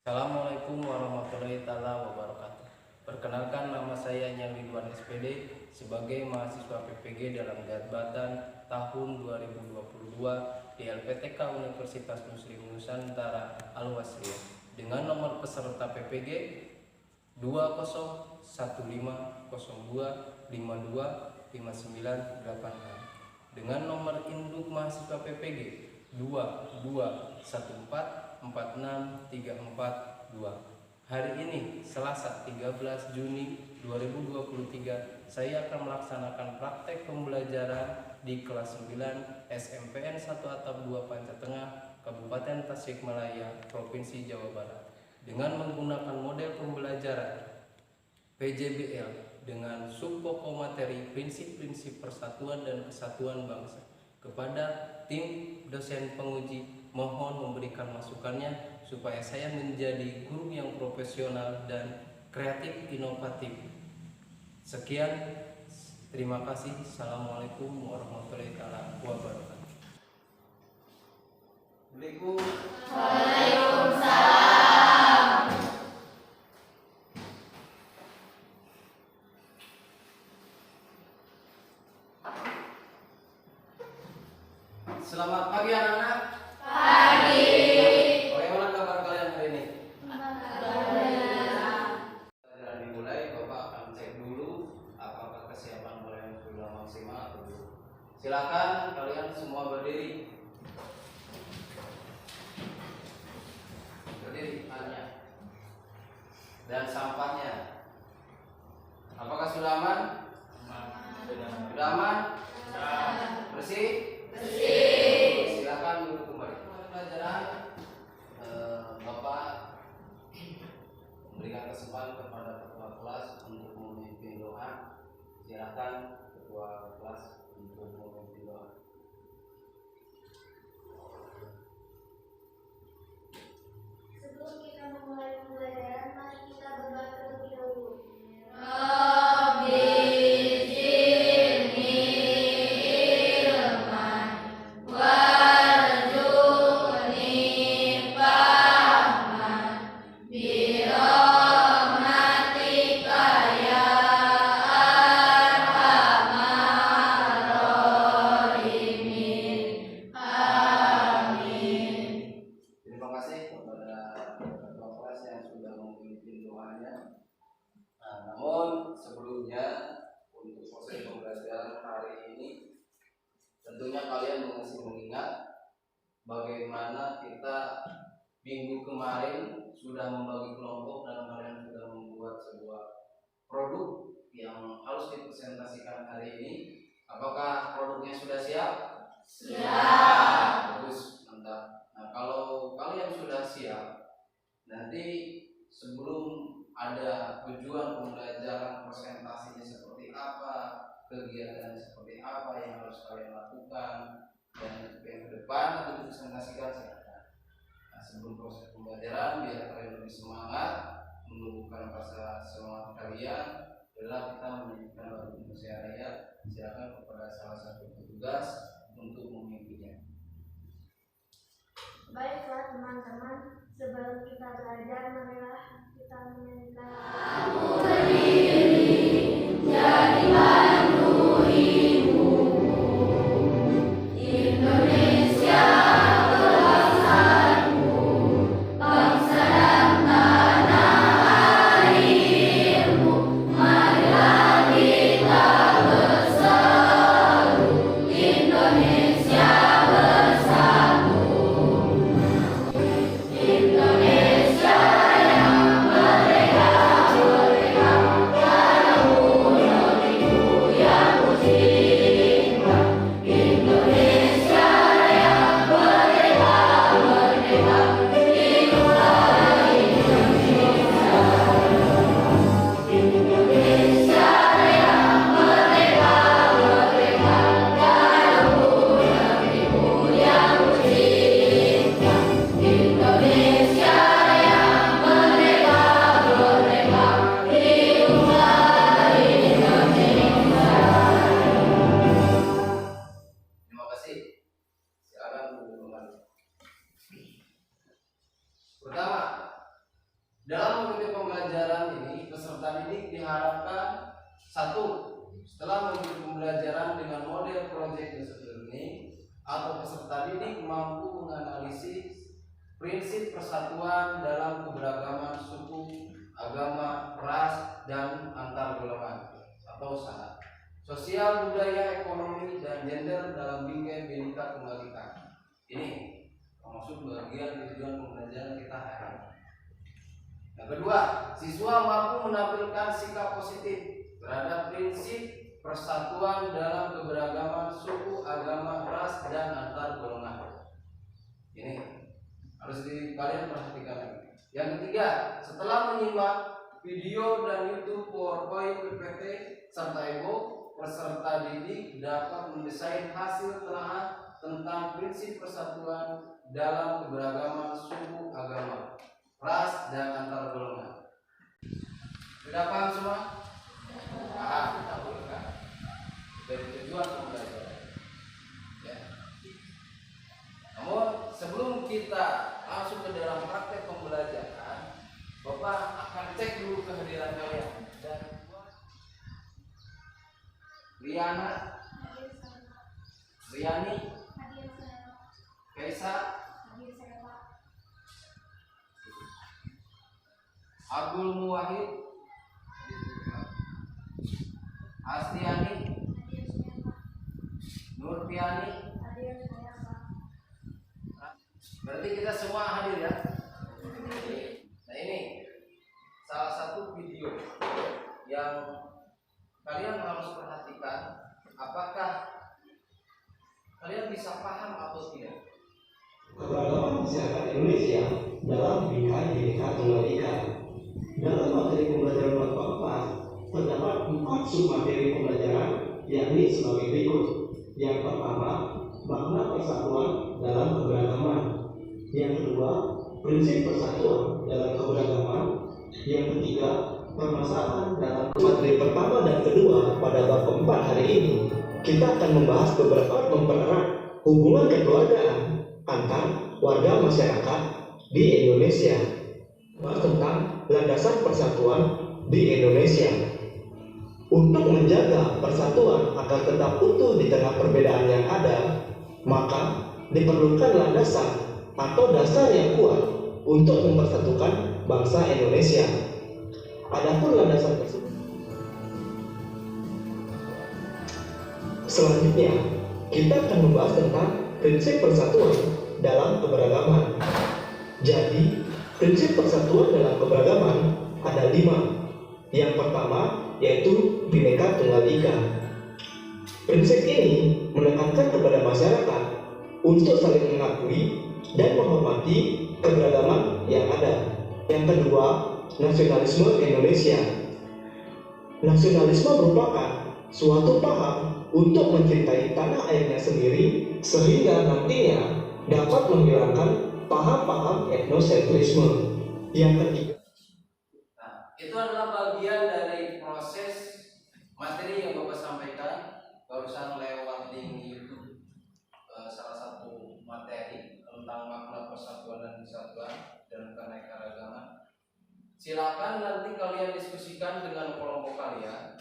Assalamualaikum warahmatullahi wabarakatuh. Perkenalkan, nama saya Ridwan SPD sebagai mahasiswa PPG dalam jabatan tahun 2022 di LPTK Universitas Muslim Nusantara Al-Wasliyah dengan nomor peserta PPG 20.02.52.52.5986 dengan nomor induk mahasiswa PPG 2214463442. Hari ini Selasa 13 Juni 2023 saya akan melaksanakan praktek pembelajaran di kelas 9 SMPN 1 Atap 2 Pancatengah Kabupaten Tasikmalaya Provinsi Jawa Barat dengan menggunakan model pembelajaran PJBL dengan subpokok materi prinsip-prinsip persatuan dan kesatuan bangsa. Kepada tim dosen penguji, mohon memberikan masukannya supaya saya menjadi guru yang profesional dan kreatif inovatif. Sekian, terima kasih. Assalamualaikum warahmatullahi wabarakatuh. Waalaikumsalam. Selamat pagi anak-anak. Pagi. Bagaimana kabar kalian hari ini? Baik. Dimulai, Bapak akan cek dulu apakah kesiapan kalian sudah maksimal atau belum. Silakan kalian semua berdiri. Berdiri hanya. Dan sampahnya. Apakah sudah aman? Sudah aman? Bersih? Bersih. Silakan duduk kembali. Pelajaran Bapak memberikan kesempatan kepada ketua kelas untuk memimpin doa. Silakan ketua kelas untuk memimpin doa. Sebelum kita memulai pembelajaran, mari kita berdoa terlebih dahulu. Terima kasih kepada ketua kelas yang sudah memimpin doanya. Namun sebelumnya untuk proses pembelajaran hari ini, tentunya kalian masih mengingat bagaimana kita minggu kemarin sudah membagi kelompok dan kalian sudah membuat sebuah produk yang harus dipresentasikan hari ini. Apakah produknya sudah siap? Siap. Bagus, mantap. Nah, kalau kalian sudah siap, nanti sebelum ada tujuan pembelajaran presentasinya seperti apa, kegiatan seperti apa yang harus kalian lakukan, dan yang ke depan untuk dipresentasikan silakan. Nah, sebelum proses pembelajaran, biar kalian lebih semangat, menumbuhkan rasa semangat kalian, adalah kita menyanyikan lagu Indonesia Raya. Silakan kepada salah satu petugas untuk memimpinnya. Baiklah teman-teman, sebelum kita belajar, marilah kita menyanyikan Aku berdiri jadi bantu ibu Indonesia bangsaku, bangsa dan tanah airmu. Marilah kita bersatu, Indonesia bersatu. Indonesia yang merdeka. Dalam mengikuti pembelajaran ini, peserta didik diharapkan satu, setelah mengikuti pembelajaran dengan model project based learning, atau peserta didik mampu menganalisis prinsip persatuan dalam keberagaman suku, agama, ras, dan antar golongan atau SARA, sosial, budaya, ekonomi, dan gender dalam bingkai Bhinneka Tunggal Ika. Ini termasuk bagian tujuan pembelajaran kita hari ini. Yang kedua, siswa mampu menampilkan sikap positif terhadap prinsip persatuan dalam keberagaman suku, agama, ras, dan antar golongan. Ini harus kalian perhatikan. Yang ketiga, setelah menyimak video dan YouTube, PowerPoint, PPT, serta e-book, peserta didik dapat mendesain hasil telaah tentang prinsip persatuan dalam keberagaman suku, agama, ras, dan antar golongan. Sudah paham semua? Paham, kita bolehkan. Dari tujuan pembelajaran. Ya. Namun sebelum kita langsung ke dalam praktek pembelajaran, Bapak akan cek dulu kehadiran kalian. Dan Riana, Riani, Kaisa, Abdul Muwahid, Astiani, Nurpiani. Berarti kita semua hadir ya. Nah ini salah satu video yang kalian harus perhatikan, apakah kalian bisa paham atau tidak. Keberagaman masyarakat Indonesia dalam bingkai Bhinneka Tunggal Ika. Dalam materi pembelajaran keempat terdapat 4 submateri pembelajaran, yakni sebagai berikut. Yang pertama, makna persatuan dalam keberagaman. Yang kedua, prinsip persatuan dalam keberagaman. Yang ketiga, permasalahan dalam materi pertama dan kedua pada bab keempat hari ini. Kita akan membahas beberapa mempererat hubungan kekeluargaan antar warga masyarakat di Indonesia. Bahas tentang landasan persatuan di Indonesia. Untuk menjaga persatuan agar tetap utuh di tengah perbedaan yang ada, maka diperlukan landasan atau dasar yang kuat untuk mempersatukan bangsa Indonesia. Adapun landasan tersebut, selanjutnya kita akan membahas tentang prinsip persatuan dalam keberagaman. Jadi, prinsip persatuan dalam keberagaman ada 5. Yang pertama yaitu Bhinneka Tunggal Ika. Prinsip ini menekankan kepada masyarakat untuk saling mengakui dan menghormati keberagaman yang ada. Yang kedua, nasionalisme Indonesia. Nasionalisme merupakan suatu paham untuk mencintai tanah airnya sendiri sehingga nantinya dapat menghilangkan paham-paham etnosentrisme. Yang ketiga, Itu adalah bagian dari proses materi yang Bapak sampaikan barusan lewat link YouTube, salah satu materi tentang makna persatuan dan kesatuan dan keanekaragaman. Silakan nanti kalian diskusikan dengan kelompok kalian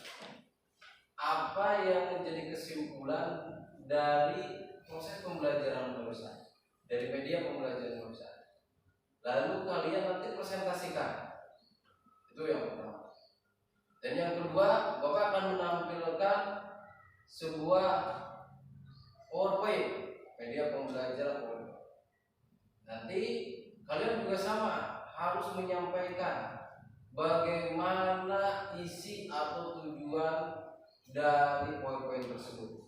apa yang menjadi kesimpulan dari proses pembelajaran barusan, dari media pembelajaran barusan. Lalu kalian nanti presentasikan. Itu yang pertama. Dan yang kedua, Bapak akan menampilkan sebuah PowerPoint, media pembelajaran PowerPoint. Nanti kalian juga sama harus menyampaikan bagaimana isi atau tujuan dari PowerPoint tersebut.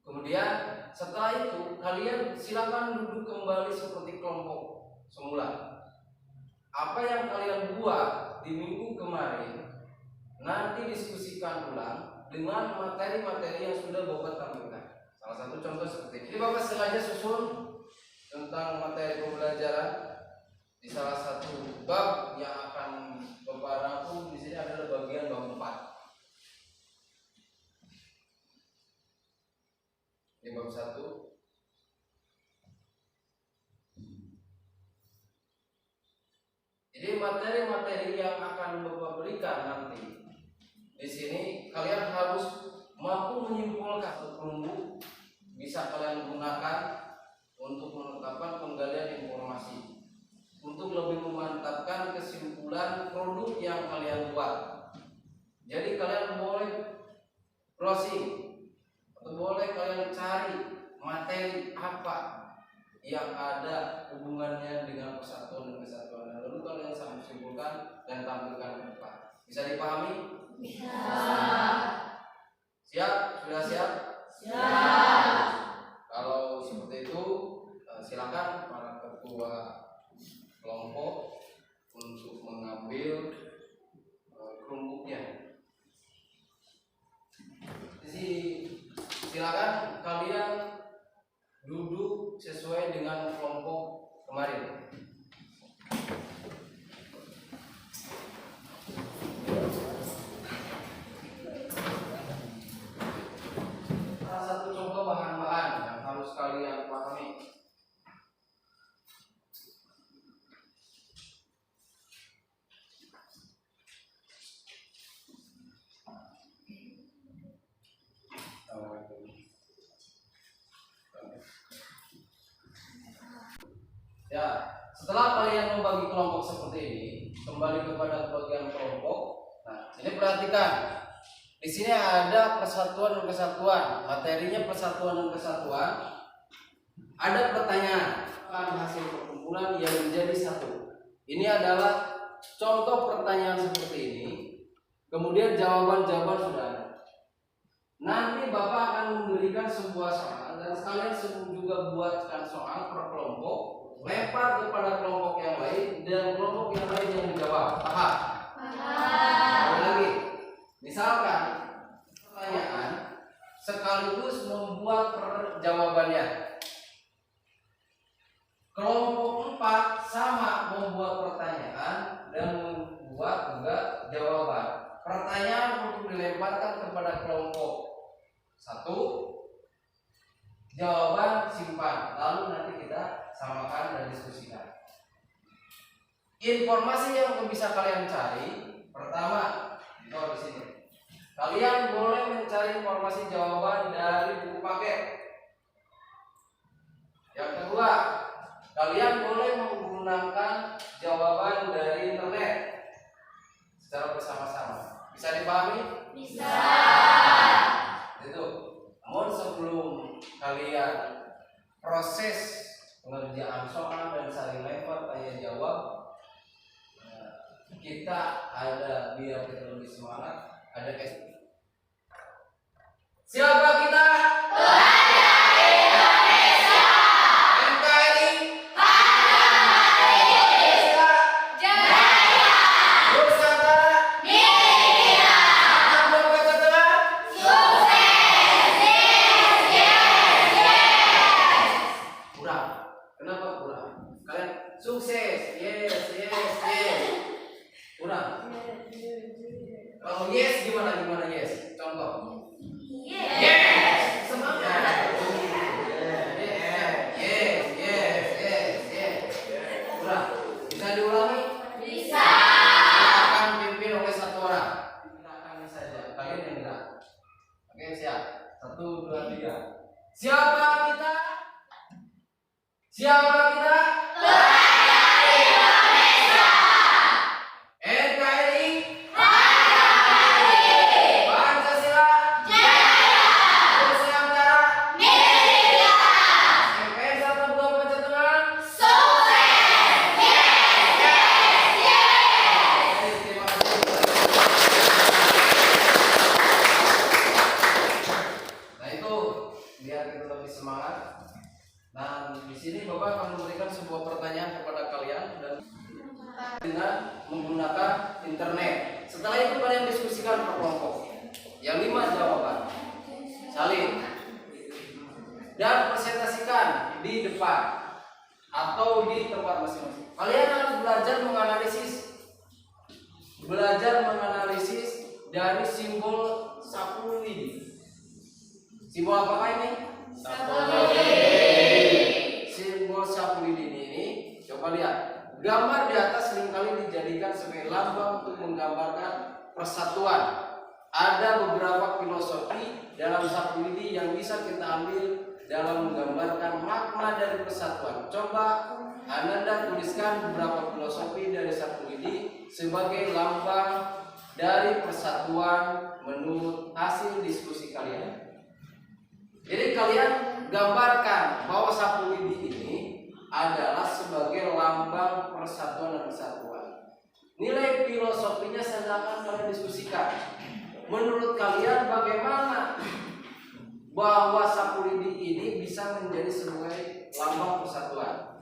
Kemudian setelah itu kalian silakan duduk kembali seperti kelompok semula. Apa yang kalian buat di minggu kemarin nanti diskusikan ulang dengan materi-materi yang sudah Bapak tampilkan. Salah satu contoh seperti ini. Jadi Bapak sengaja susun tentang materi pembelajaran di salah satu bab yang akan Bapak rangkum di sini adalah bagian bab 4. Ini bab 1. Jadi materi-materi yang akan Bapak berikan nanti di sini kalian harus mampu menyimpulkan perumbu, bisa kalian gunakan untuk menetapkan penggalian informasi, untuk lebih memantapkan kesimpulan produk yang kalian buat. Jadi kalian boleh browsing atau boleh kalian cari materi apa yang ada hubungannya dengan persatuan dan kesatuan, lalu kalian simpulkan dan tampilkan ke depan. Bisa dipahami? Bisa. Siap? Sudah siap? Siap. Kalau seperti itu, silakan para ketua kelompok untuk mengambil kelompoknya. Jadi silakan kalian duduk sesuai dengan kelompok kemarin. Salah satu contoh bahan-bahan yang harus kalian pahami. Ya, setelah kalian membagi kelompok seperti ini, kembali kepada bagian kelompok. Nah, ini perhatikan. Di sini ada persatuan dan kesatuan. Materinya persatuan dan kesatuan. Ada pertanyaan hasil perkumpulan yang menjadi satu. Ini adalah contoh pertanyaan seperti ini. Kemudian jawaban-jawaban sudah ada. Nanti Bapak akan memberikan sebuah soal dan kalian juga buatkan soal per kelompok, lempar kepada kelompok yang lain dan kelompok yang lain yang menjawab. Paham? Paham. Lagi, misalkan pertanyaan sekaligus membuat jawabannya. Kelompok 4 sama membuat pertanyaan dan membuat juga jawaban. Pertanyaan untuk dilemparkan kepada kelompok 1, jawaban simpan, lalu nanti kita samakan dan diskusikan. Informasi yang bisa kalian cari, pertama, itu di sini. Kalian boleh mencari informasi jawaban dari buku paket. Yang kedua, kalian boleh menggunakan jawaban dari internet secara bersama-sama. Bisa dipahami? Bisa. Itu. Namun sebelum kalian proses pengerjaan soal dan saling lempar tanya jawab, kita ada, biar kita lebih semangat, ada siapa kita? Sukses, yes. Kurang. Kalau yes gimana yes? Contoh. Yes. Semangat. Yes. Kurang. Bisa diulangi? Bisa. Akan pimpin oleh satu orang. Gerakannya saja. Kalian yang gerak. Oke, siap. 1, 2, 3. Siapa kita? Semangat. Nah, di sini Bapak akan memberikan sebuah pertanyaan kepada kalian dan dengan menggunakan internet. Setelah itu kalian diskusikan per kelompok. Yang 5 jawaban. Salin. Dan presentasikan di depan atau di tempat masing-masing. Kalian harus belajar menganalisis dari simbol sapu lidi. Simbol apakah ini? Simbol sapu lidi ini coba lihat. gambar di atas seringkali dijadikan sebagai lambang untuk menggambarkan persatuan. Ada beberapa filosofi dalam Sapulidi yang bisa kita ambil dalam menggambarkan makna dari persatuan. Coba Ananda tuliskan beberapa filosofi dari Sapulidi sebagai lambang dari persatuan menurut hasil diskusi kalian. Jadi kalian gambarkan bahwa Sapulidi ini adalah sebagai lambang persatuan dan kesatuan. Nilai filosofinya sedang kalian diskusikan. Menurut kalian bagaimana bahwa Sapulidi ini bisa menjadi sebagai lambang persatuan?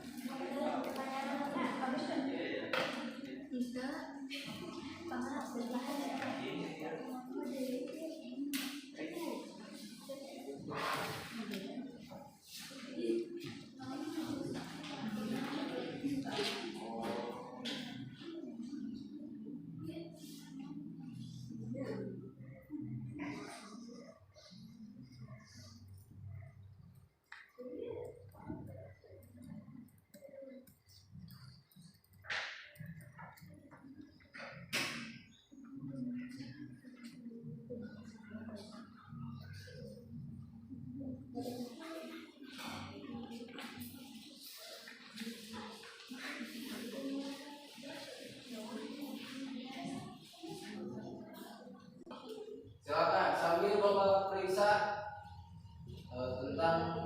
Silakan sambil Bapak periksa tentang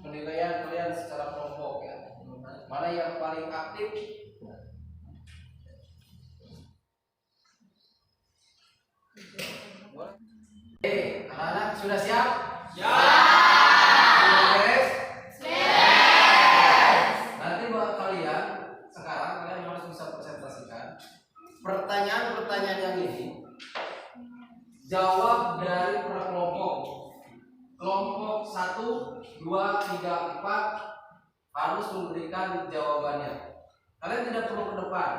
penilaian kalian secara kelompok ya. Mana yang paling aktif? Anak-anak sudah siap? Sudah beres? Nanti buat kalian sekarang kalian harus bisa presentasikan pertanyaan-pertanyaan yang ini. Jawab dari per kelompok. Kelompok 1, 2, 3, 4 harus memberikan jawabannya. Kalian tidak perlu ke depan.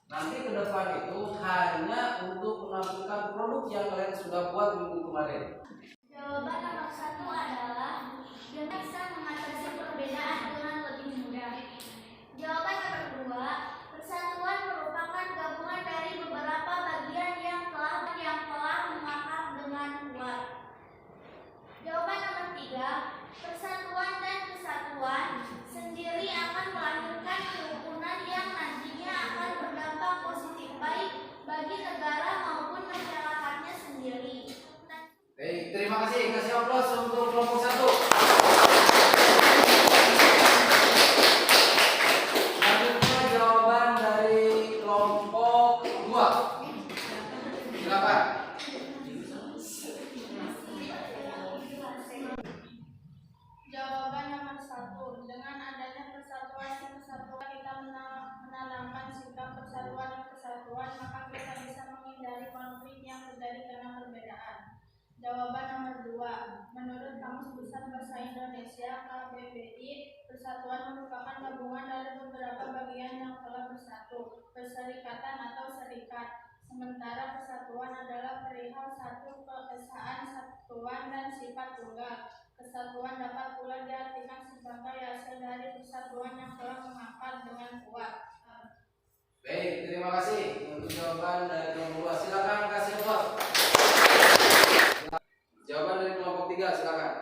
Nanti ke depan itu hanya untuk menampilkan produk yang kalian sudah buat minggu kemarin. Jawaban nomor 1 adalah dengan bisa mengatasi perbedaan dengan lebih mudah. Jawaban nomor 2, persatuan merupakan gabungan dari beberapa bagian yang telah mengakrab dengan kuat. Jawaban nomor 3, persatuan dan kesatuan sendiri akan melahirkan kerukunan yang nantinya akan berdampak positif baik bagi negara maupun masyarakatnya sendiri. Baik, terima kasih. Kasih aplaus untuk kelompok 1. Selanjutnya jawaban dari kelompok 2. Silakan. Jawaban nomor 1, dengan adanya persatuan kita menanamkan sikap persatuan dan kesatuan, maka kita bisa menghindari konflik yang terjadi karena perbedaan. Jawaban nomor 2, menurut Kamus Besar Bahasa Indonesia KBBI, persatuan merupakan gabungan dari beberapa bagian yang telah bersatu, perserikatan atau serikat. Sementara kesatuan adalah perihal satu keesaan satuan dan sifat tunggal. Kesatuan dapat pula diartikan sebagai hasil dari persatuan yang telah mengakar dengan kuat. Baik, terima kasih untuk jawaban dari kelompok 2. Silakan kasih aplaus. Jawaban dari kelompok 3, silakan.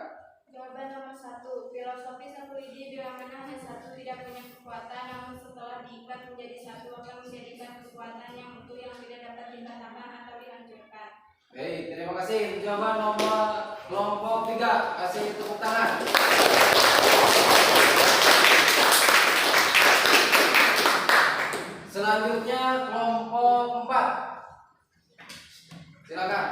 Jawaban nomor 1, filosofi Sapulidi bilangkan hanya satu tidak punya kekuatan, namun setelah diikat menjadi satu akan menjadikan kekuatan yang utuh yang tidak dapat dikatakan atau dihancurkan. Baik, terima kasih. Jawaban nomor kelompok 3, kasih tepuk tangan. Selanjutnya kelompok 4. Silakan.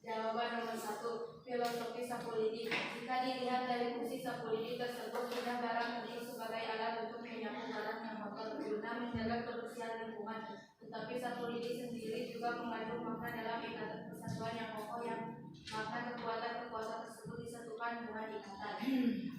Jawaban nomor 1, filosofi Sapulidi. Jika dilihat dari fungsi Sapulidi tersebut, sudah barang penting sebagai alat untuk menyapu barang yang kotor guna menjaga kebersihan lingkungan. Tetapi Sapulidi sendiri juga mengandung makna dalam ikatan persatuan yang kokoh, yang makna kekuatan tersebut disatukan dengan ikatan.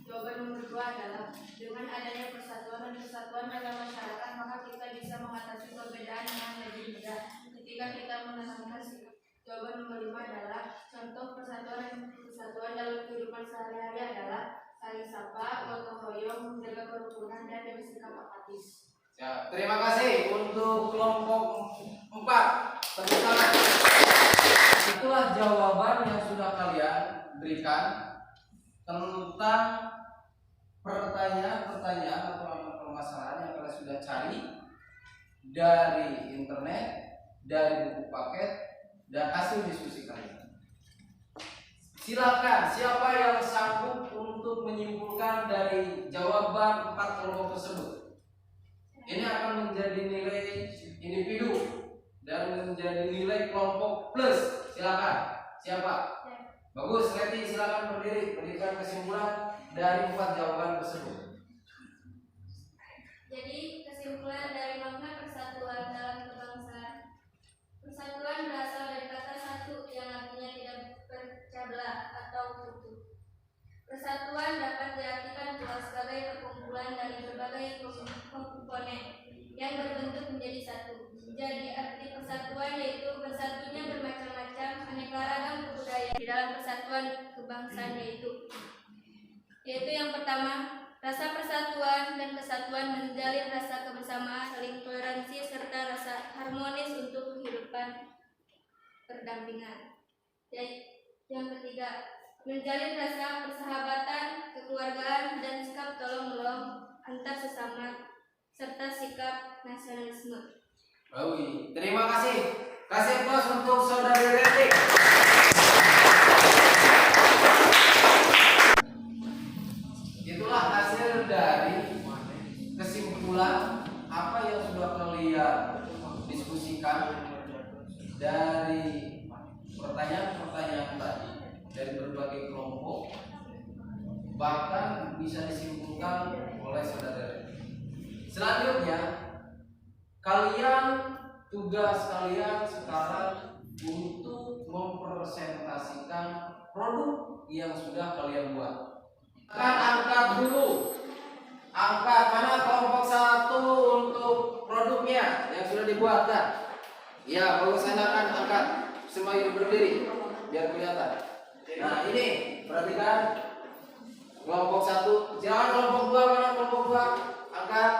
Jawaban nomor 2 adalah dengan adanya persatuan dan kesatuan dalam masyarakat, maka kita bisa mengatasi perbedaan dengan lebih mudah ketika kita menanamkan sikap. Jawaban nomor 5 adalah contoh persatuan dan kesatuan dalam kehidupan sehari-hari adalah 1. saling sapa, gotong royong, menjaga kerukunan dan bersikap apatis. Ya, terima kasih untuk kelompok 4. Tepuk tangan. Itulah jawaban yang sudah kalian berikan tentang pertanyaan-pertanyaan atau permasalahan yang kalian sudah cari dari internet, dari buku paket, dan hasil diskusi kalian. Silakan, siapa yang sanggup untuk menyimpulkan dari jawaban 4 kelompok tersebut? Ini akan menjadi nilai individu dan menjadi nilai kelompok plus. Silakan. Siapa? Bagus, Leti, silakan berdiri, berikan kesimpulan dari 4 jawaban tersebut. Jadi kesimpulan dari makna persatuan dalam kebangsaan. Persatuan berasal dari kata satu yang artinya tidak berpecah belah atau utuh. Persatuan dapat diartikan pula sebagai perkumpulan dari berbagai komponen yang berbentuk menjadi satu. Jadi arti persatuan yaitu bersatunya bermacam-macam aneka ragam kebudayaan di dalam persatuan kebangsaan yaitu yang pertama, rasa persatuan dan kesatuan menjalin rasa kebersamaan, saling toleransi serta rasa harmonis untuk kehidupan berdampingan. Yang ketiga, menjalin rasa persahabatan, kekeluargaan dan sikap tolong-menolong antar sesama serta sikap nasionalisme. Baik, terima kasih. Kasih aplaus untuk Saudari Leti. Itulah hasil dari kesimpulan apa yang sudah kalian diskusikan dari pertanyaan-pertanyaan tadi dari berbagai kelompok, bahkan bisa disimpulkan oleh saudara. Selanjutnya, tugas kalian sekarang untuk mempresentasikan produk yang sudah kalian buat. Angkat dulu. Angkat mana kelompok 1 untuk produknya yang sudah dibuatkan. Ya, bagus, silakan angkat. Semuanya berdiri biar kelihatan. Nah, ini perhatikan kelompok 1. Silakan kelompok 2, mana kelompok 2? Angkat.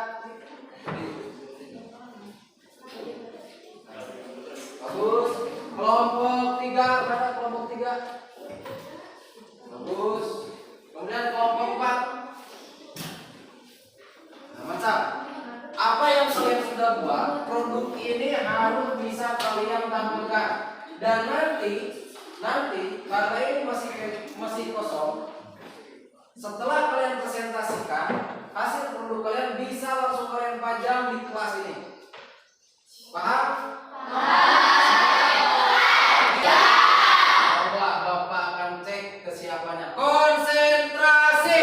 Bagus. Kelompok 3, mana kelompok 3? Bagus. Kemudian kelompok 4. Nah, mantap. Apa yang kalian sudah buat, produk ini harus bisa kalian tampilkan. Dan nanti karena ini masih kosong, setelah kalian presentasikan hasil produk kalian bisa langsung kalian pajang di kelas ini. Paham? Coba Bapak akan cek kesiapannya. Konsentrasi.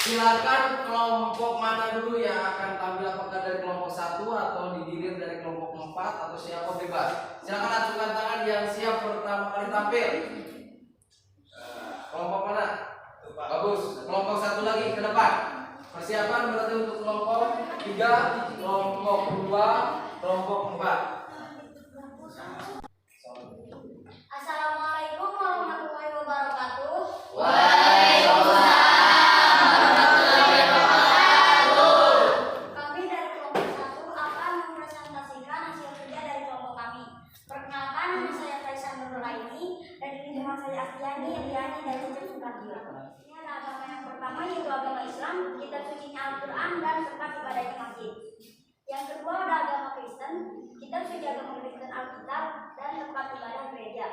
Silakan kelompok mana dulu yang akan tampil, apakah dari kelompok 1 atau digilir dari kelompok 4 atau siapa bebas. Silakan acungkan tangan yang siap pertama kali tampil. Kelompok mana? Bagus. Kelompok 1 lagi ke depan. Persiapan berarti untuk kelompok 3, kelompok 2, kelompok 4. Assalamualaikum warahmatullahi wabarakatuh. Kami dari kelompok 1 akan mempresentasikan hasil kerja dari kelompok kami. Perkenalkan, nama saya Faisal Nurulaini dan ini teman saya Astiani dari Cicak Sukarjo. Ini adalah agama yang pertama yaitu agama Islam, kitab sucinya Al-Quran dan tempat ibadahnya masjid. Yang kedua ada agama Kristen, kitab suci agama Kristen Alkitab dan tempat ibadah gereja.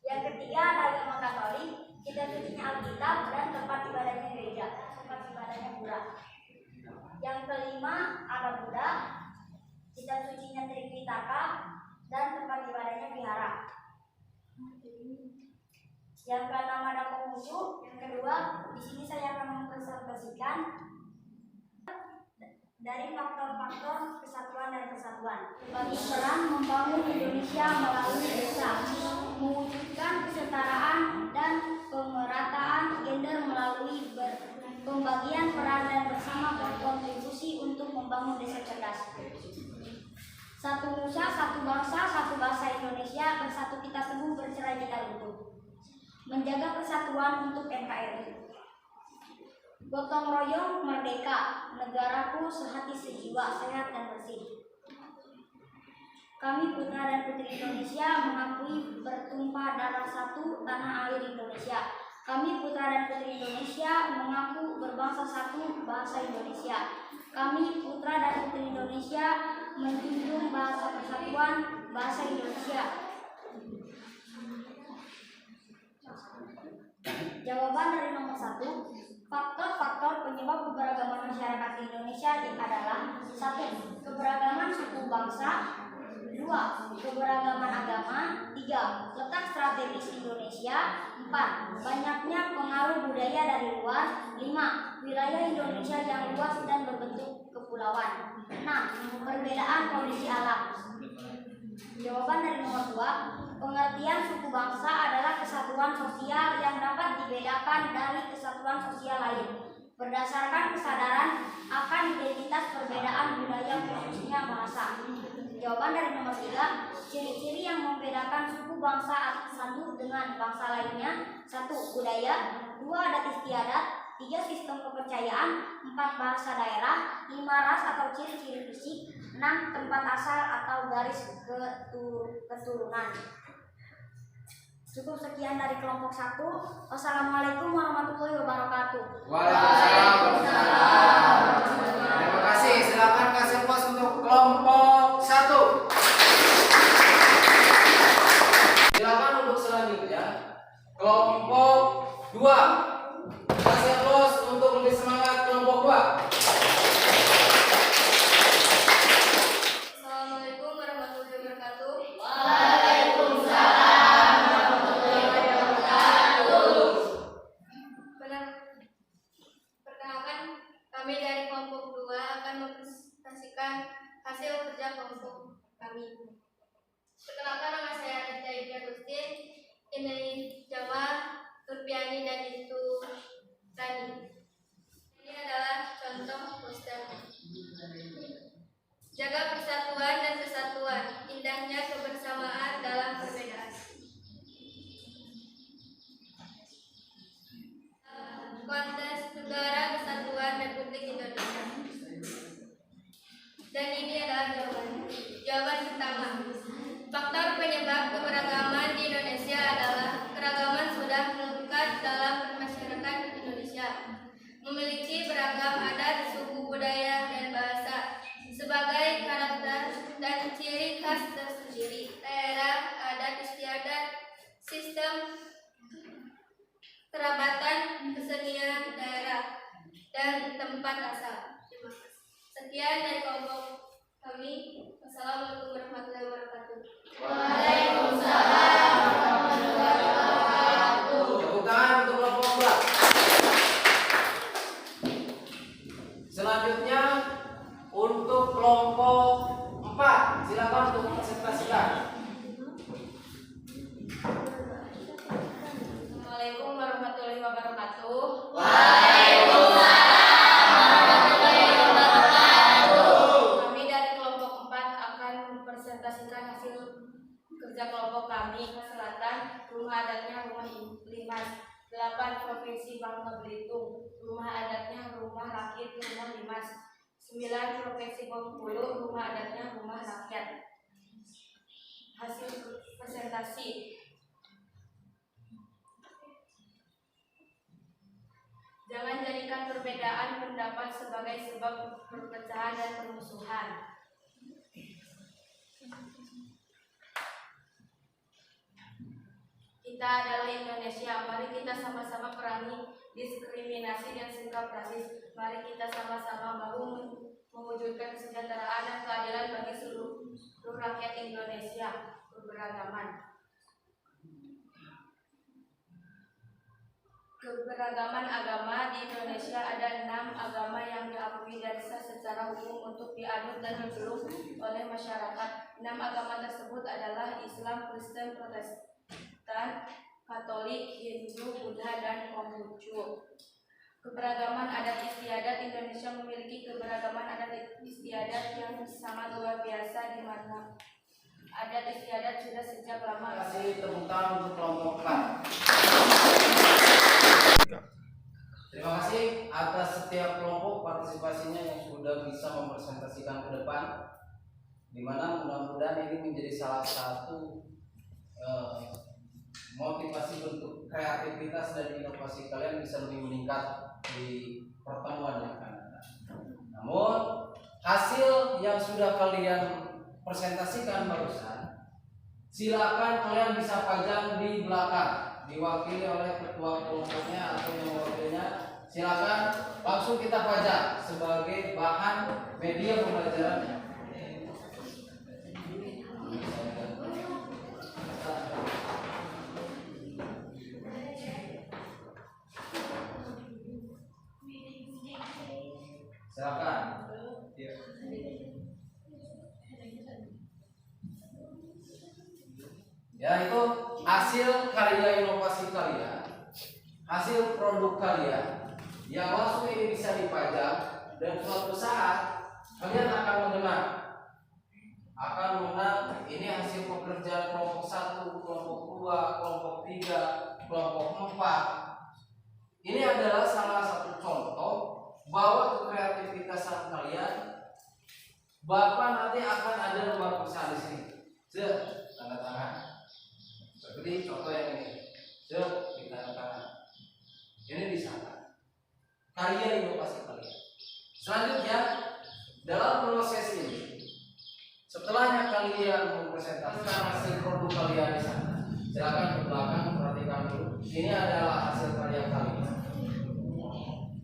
Yang ketiga ada agama Katolik, kitab sucinya Alkitab dan tempat ibadahnya gereja, tempat ibadahnya pura. Yang kelima ada Buddha, kitab sucinya Tripitaka dan tempat ibadahnya vihara. Yang keenam ada Konghucu. Yang kedua, di sini saya akan mempresentasikan dari faktor-faktor kesatuan dan kesatuan. Bagi peran membangun Indonesia melalui desa, mewujudkan kesetaraan dan pemerataan gender melalui pembagian peran dan bersama berkontribusi untuk membangun desa cerdas. Satu Nusa, satu bangsa, satu bahasa Indonesia, bersatu kita teguh, bercerai kita runtuh. Menjaga persatuan untuk NKRI. Gotong royong merdeka, negaraku sehati sejiwa, sehat dan bersih. Kami putra dan putri Indonesia mengakui bertumpah darah satu tanah air Indonesia. Kami putra dan putri Indonesia mengaku berbangsa satu, bahasa Indonesia. Kami putra dan putri Indonesia menjunjung bahasa persatuan, bahasa Indonesia. Jawaban dari nomor 1. Faktor-faktor penyebab keberagaman masyarakat di Indonesia adalah 1. Keberagaman suku bangsa. 2. Keberagaman agama. 3. Letak strategis Indonesia. 4. Banyaknya pengaruh budaya dari luar. 5. Wilayah Indonesia yang luas dan berbentuk kepulauan. 6. Perbedaan kondisi alam. Jawaban dari nomor 2. Pengertian suku bangsa adalah kesatuan sosial yang dapat dibedakan dari kesatuan sosial lain berdasarkan kesadaran akan identitas perbedaan budaya khususnya bahasa. Jawaban dari nomor 3. Ciri-ciri yang membedakan suku bangsa satu dengan bangsa lainnya. 1. Budaya. 2. Adat istiadat. 3. Sistem kepercayaan. 4. Bahasa daerah. 5. Ras atau ciri-ciri fisik. 6. Tempat asal atau garis keturunan. Cukup sekian dari kelompok 1. Wassalamualaikum warahmatullahi wabarakatuh. Waalaikumsalam. Terima kasih. Silakan kasih pos untuk kelompok 1. Silakan untuk selanjutnya kelompok 2. Kasih pos untuk lebih semangat kelompok 2. Assalamualaikum warahmatullahi wabarakatuh. Perkenalkan, kami dari kelompok 2 akan mempresentasikan hasil kerja kelompok kami. Perkenalkan, nama saya Aditya Ibnu Agustin, ini Jawa, Turpiani, dan itu Tani. Ini adalah contoh poster. Jaga persatuan dan kesatuan, indahnya kebersamaan dalam perbedaan. Kontes Negara Kesatuan Republik Indonesia. Dan ini adalah jawaban. Jawaban pertama. Faktor penyebab keberagaman di Indonesia adalah keragaman sudah melekat dalam masyarakat Indonesia. Memiliki beragam adat, suku, budaya, dan bahasa sebagai karakter dan ciri khas tersendiri. Daerah, adat istiadat, sistem kerabatan, kesenian daerah, dan tempat asal. Terima kasih. Sekian dari kelompok kami. Wassalamualaikum warahmatullahi wabarakatuh. Waalaikumsalam warahmatullahi wabarakatuh. Tepuk tangan untuk kelompok 2. Selanjutnya untuk kelompok 4. Silakan untuk presentasikan. Assalamualaikum warahmatullahi wabarakatuh. Kami dari kelompok 4 akan mempresentasikan hasil kerja kelompok kami. Selatan, rumah adatnya rumah Limas. 8. Provinsi Bangka Belitung, rumah adatnya rumah rakit rumah Limas. 9. Provinsi Bengkulu, rumah adatnya rumah rakyat. Hasil presentasi. Jangan jadikan perbedaan pendapat sebagai sebab perpecahan dan permusuhan. Kita adalah Indonesia, mari kita sama-sama perangi diskriminasi dan sikap rasis. Mari kita sama-sama bahu mewujudkan kesejahteraan dan keadilan bagi seluruh rakyat Indonesia berberagaman. Keberagaman agama di Indonesia ada 6 agama yang diakui dan sah secara hukum untuk dianut dan dipeluk oleh masyarakat. 6 agama tersebut adalah Islam, Kristen, Protestan, Katolik, Hindu, Buddha, dan Konghucu. Keberagaman adat istiadat Indonesia memiliki keberagaman adat istiadat yang sangat luar biasa, di mana adat istiadat sudah sejak lama. Kasih tepuk tangan untuk kelompok 4. Terima kasih atas setiap kelompok partisipasinya yang sudah bisa mempresentasikan ke depan, di mana mudah-mudahan ini menjadi salah satu motivasi untuk kreativitas dan inovasi kalian bisa lebih meningkat di pertemuan yang akan datang. Namun hasil yang sudah kalian presentasikan barusan, silakan kalian bisa pajang di belakang, diwakili oleh ketua kelompoknya atau yang mewakilinya. Silakan langsung kita pajang sebagai bahan media pembelajarannya. Silakan. Ya, itu hasil karya inovasi kalian, hasil produk kalian yang langsung ini bisa dipajang, dan suatu saat kalian akan mengenal ini hasil pekerjaan kelompok 1, kelompok 2, kelompok 3, kelompok 4. Ini adalah salah satu contoh bahwa kreativitasan kalian, Bapak nanti akan ada lembar pesan di sini. Tanda tangan. Seperti contoh yang ini. Di tanda tangan. Ini di sana. Karya inovasi kalian. Selanjutnya, dalam proses ini, setelahnya kalian mempresentasikan hasil produk kalian di sana. Silakan ke belakang, perhatikan dulu. Ini adalah hasil karya kalian.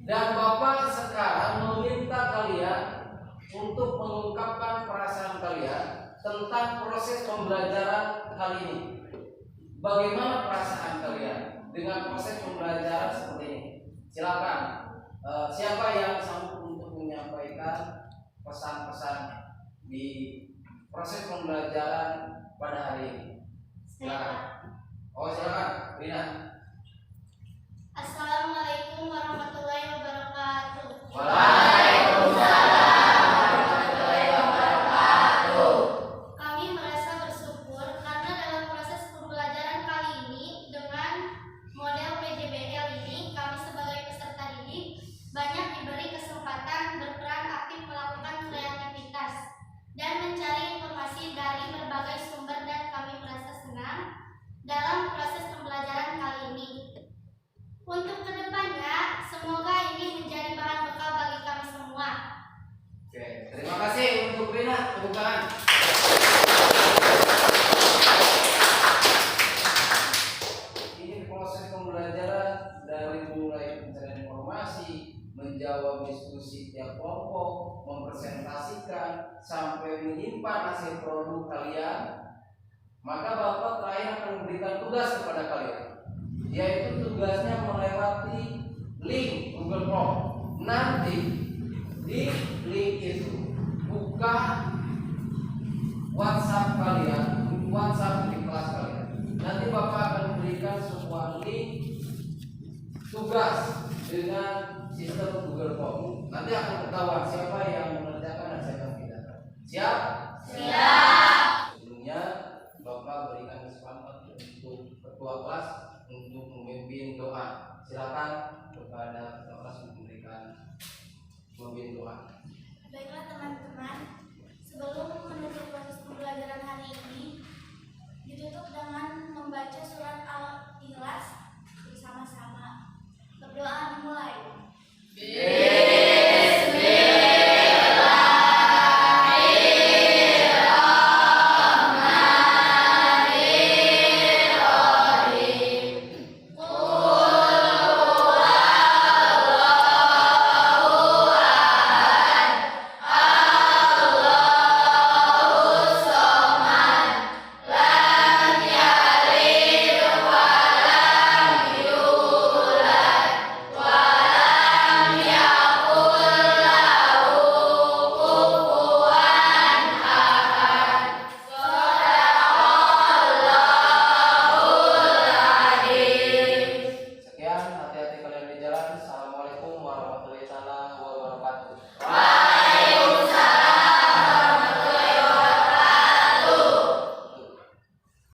Dan Bapak sekarang meminta kalian untuk mengungkapkan perasaan kalian tentang proses pembelajaran kali ini. Bagaimana perasaan kalian dengan proses pembelajaran seperti ini? Silakan. Siapa yang sanggup untuk menyampaikan pesan-pesan di proses pembelajaran pada hari ini? Silakan. Oh, silakan, Rina. Assalamualaikum warahmatullahi wabarakatuh. Waalaikumsalam warahmatullahi wabarakatuh. Kami merasa bersyukur karena dalam proses pembelajaran kali ini dengan model PJBL ini, kami sebagai peserta didik banyak diberi kesempatan berperan aktif melakukan kreativitas dan mencari informasi dari berbagai sumber, dan kami merasa senang dalam proses pembelajaran kali ini. Untuk kedepannya, semoga ini menjadi bahan bekal bagi kami semua. Oke, terima kasih untuk Rina. Tepuk tangan. Ini proses pembelajaran dari mulai pencarian informasi, menjawab diskusi tiap kelompok, mempresentasikan, sampai menyimpan hasil produk kalian. Maka Bapak terakhir akan memberikan tugas kepada kalian, yaitu tugasnya melewati link Google Form. Nanti di link itu buka WhatsApp kalian, WhatsApp di kelas kalian. Nanti Bapak akan memberikan sebuah link tugas dengan sistem Google Form. Nanti akan ketahuan siapa yang mengerjakan dan siapa yang tidak. Siap? Siap. Sebelumnya Bapak berikan kesempatan untuk ketua kelas untuk memimpin doa. Silakan kepada ketua kelas untuk memimpin doa. Baiklah teman-teman, sebelum menutup proses pembelajaran hari ini,